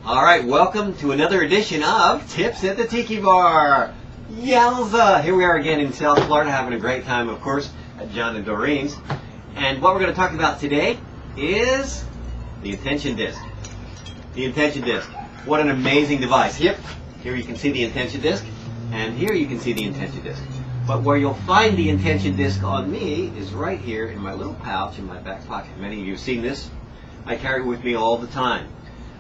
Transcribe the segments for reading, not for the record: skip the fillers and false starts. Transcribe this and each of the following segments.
All right, welcome to another edition of Tips at the Tiki Bar. Yowza! Here we are again in South Florida, having a great time, of course, at John and Doreen's. And what we're going to talk about today is the intention disc. The intention disc. What an amazing device. Yep, here you can see the intention disc, and here you can see the intention disc. But where you'll find the intention disc on me is right here in my little pouch in my back pocket. Many of you have seen this. I carry it with me all the time.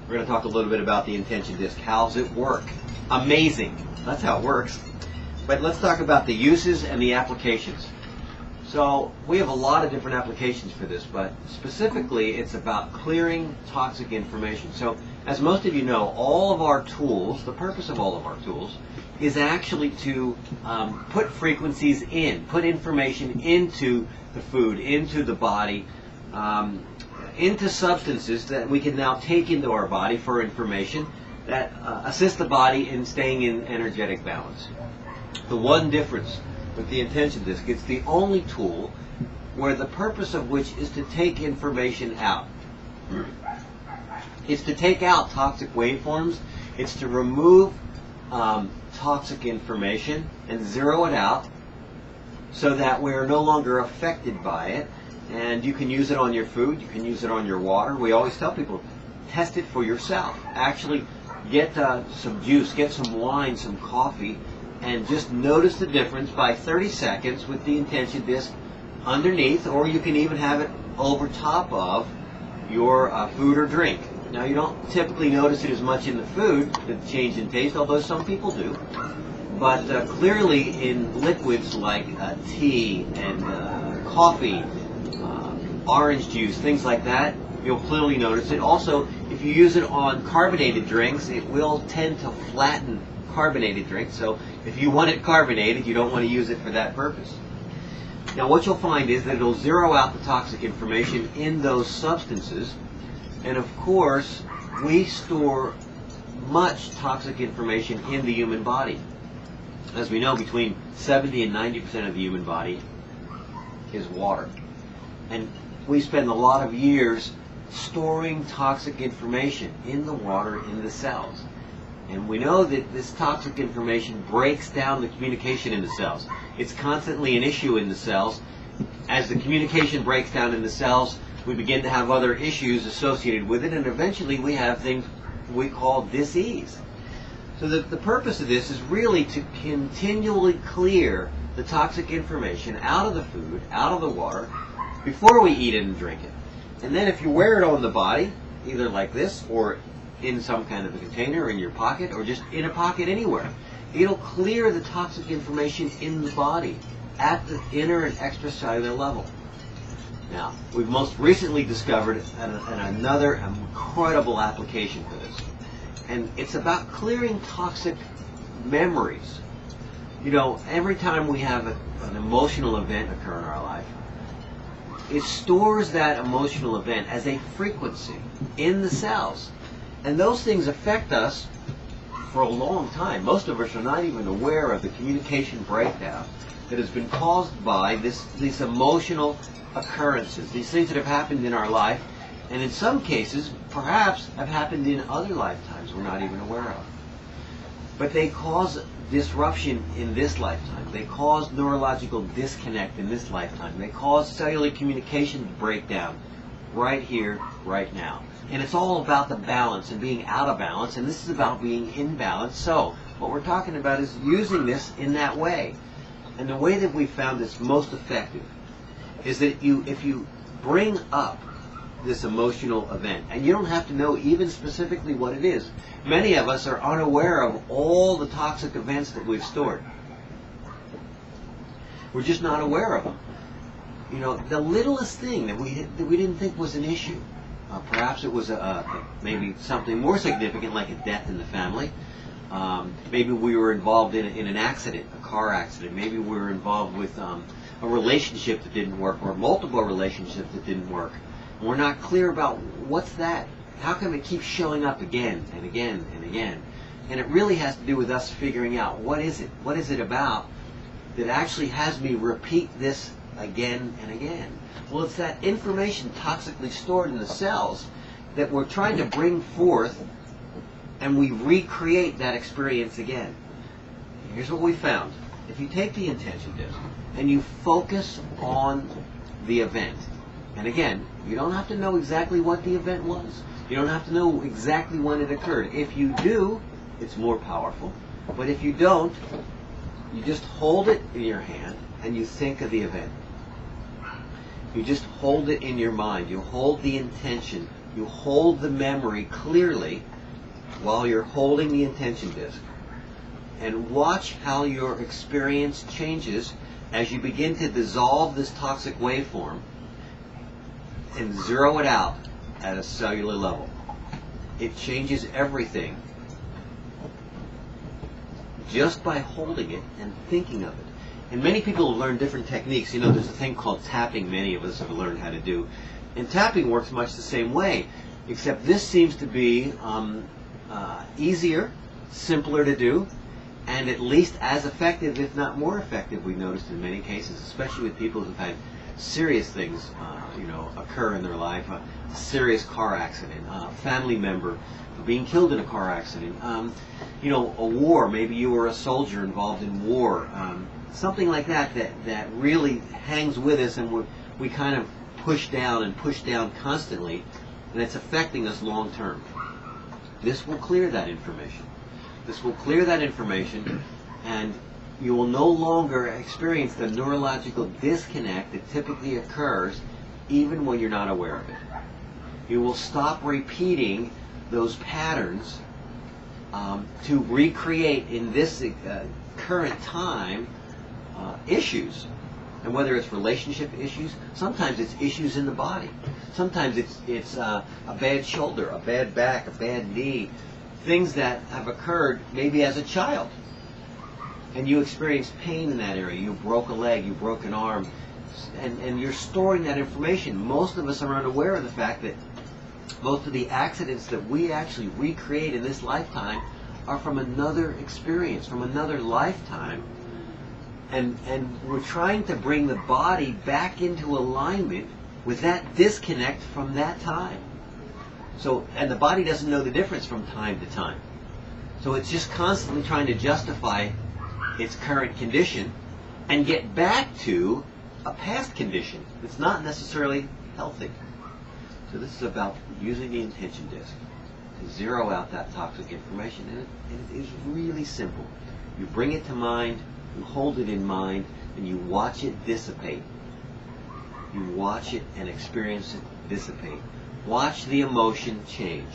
We're going to talk a little bit about the intention disc. How does it work? Amazing. That's how it works. But let's talk about the uses and the applications. So we have a lot of different applications for this, but specifically it's about clearing toxic information. So as most of you know, all of our tools, the purpose of all of our tools, is actually to put frequencies in, put information into the food, into the body, into substances that we can now take into our body for information that assist the body in staying in energetic balance. The one difference with the intention disc, it's the only tool where the purpose of which is to take information out. It's to take out toxic waveforms. It's to remove toxic information and zero it out so that we're no longer affected by it. And you can use it on your food, you can use it on your water. We always tell people, test it for yourself. Actually get some juice, get some wine, some coffee, and just notice the difference by 30 seconds with the intention disc underneath, or you can even have it over top of your food or drink. Now you don't typically notice it as much in the food, the change in taste, although some people do. But clearly in liquids like tea and coffee, orange juice, things like that, you'll clearly notice it. Also, if you use it on carbonated drinks, it will tend to flatten carbonated drinks. So if you want it carbonated, you don't want to use it for that purpose. Now what you'll find is that it'll zero out the toxic information in those substances. And of course, we store much toxic information in the human body. As we know, between 70 and 90% of the human body is water. And we spend a lot of years storing toxic information in the water, in the cells. And we know that this toxic information breaks down the communication in the cells. It's constantly an issue in the cells. As the communication breaks down in the cells, we begin to have other issues associated with it, and eventually we have things we call dis-ease. So the purpose of this is really to continually clear the toxic information out of the food, out of the water, before we eat it and drink it. And then if you wear it on the body, either like this or in some kind of a container in your pocket or just in a pocket anywhere, it'll clear the toxic information in the body at the inner and extracellular level. Now, we've most recently discovered another incredible application for this. And it's about clearing toxic memories. You know, every time we have an emotional event occur in our life, it stores that emotional event as a frequency in the cells. And those things affect us for a long time. Most of us are not even aware of the communication breakdown that has been caused by these emotional occurrences, these things that have happened in our life, and in some cases, perhaps have happened in other lifetimes we're not even aware of. But they cause disruption in this lifetime. They cause neurological disconnect in this lifetime. They cause cellular communication breakdown right here, right now. And it's all about the balance and being out of balance, and this is about being in balance. So what we're talking about is using this in that way. And the way that we found this most effective is that if you bring up this emotional event, and you don't have to know even specifically what it is. Many of us are unaware of all the toxic events that we've stored. We're just not aware of them. You know, the littlest thing that we didn't think was an issue. Perhaps it was maybe something more significant, like a death in the family. Maybe we were involved in an accident, a car accident. Maybe we were involved with a relationship that didn't work, or multiple relationships that didn't work. And we're not clear about what's that. How come it keeps showing up again and again and again? And it really has to do with us figuring out what is it about that actually has me repeat this again and again. Well, it's that information toxically stored in the cells that we're trying to bring forth and we recreate that experience again. Here's what we found. If you take the intention disc and you focus on the event, and again, you don't have to know exactly what the event was. You don't have to know exactly when it occurred. If you do, it's more powerful. But if you don't, you just hold it in your hand and you think of the event. You just hold it in your mind. You hold the intention. You hold the memory clearly while you're holding the intention disc. And watch how your experience changes as you begin to dissolve this toxic waveform and zero it out at a cellular level. It changes everything just by holding it and thinking of it. And many people have learned different techniques. You know, there's a thing called tapping many of us have learned how to do. And tapping works much the same way, except this seems to be easier, simpler to do, and at least as effective, if not more effective, we've noticed in many cases, especially with people who've had serious things occur in their life, a serious car accident, a family member being killed in a car accident, a war, maybe you were a soldier involved in war, something like that really hangs with us, and we kind of push down constantly, and it's affecting us long term. This will clear that information. This will clear that information, and you will no longer experience the neurological disconnect that typically occurs even when you're not aware of it. You will stop repeating those patterns to recreate in this current time issues. And whether it's relationship issues, sometimes it's issues in the body. Sometimes it's a bad shoulder, a bad back, a bad knee, things that have occurred maybe as a child. And you experienced pain in that area. You broke a leg, you broke an arm, and you're storing that information. Most of us are unaware of the fact that most of the accidents that we actually recreate in this lifetime are from another experience, from another lifetime. And we're trying to bring the body back into alignment with that disconnect from that time. So, and the body doesn't know the difference from time to time. So it's just constantly trying to justify its current condition and get back to a past condition that's not necessarily healthy. So this is about using the intention disc to zero out that toxic information, and it is really simple. You bring it to mind, you hold it in mind, and you watch it dissipate. You watch it and experience it dissipate. Watch the emotion change.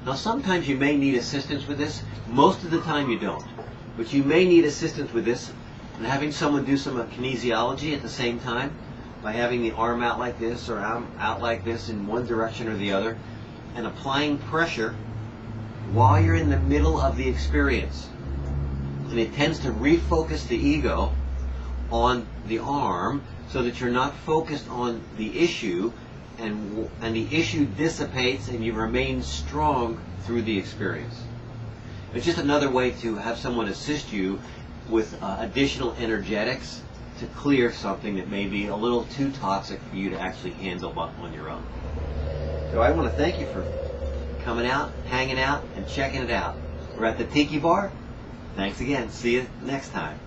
Now sometimes you may need assistance with this. Most of the time you don't. But you may need assistance with this, and having someone do some kinesiology at the same time, by having the arm out like this or arm out like this in one direction or the other, and applying pressure while you're in the middle of the experience. And it tends to refocus the ego on the arm so that you're not focused on the issue, and the issue dissipates and you remain strong through the experience. It's just another way to have someone assist you with additional energetics to clear something that may be a little too toxic for you to actually handle on your own. So I want to thank you for coming out, hanging out, and checking it out. We're at the Tiki Bar. Thanks again. See you next time.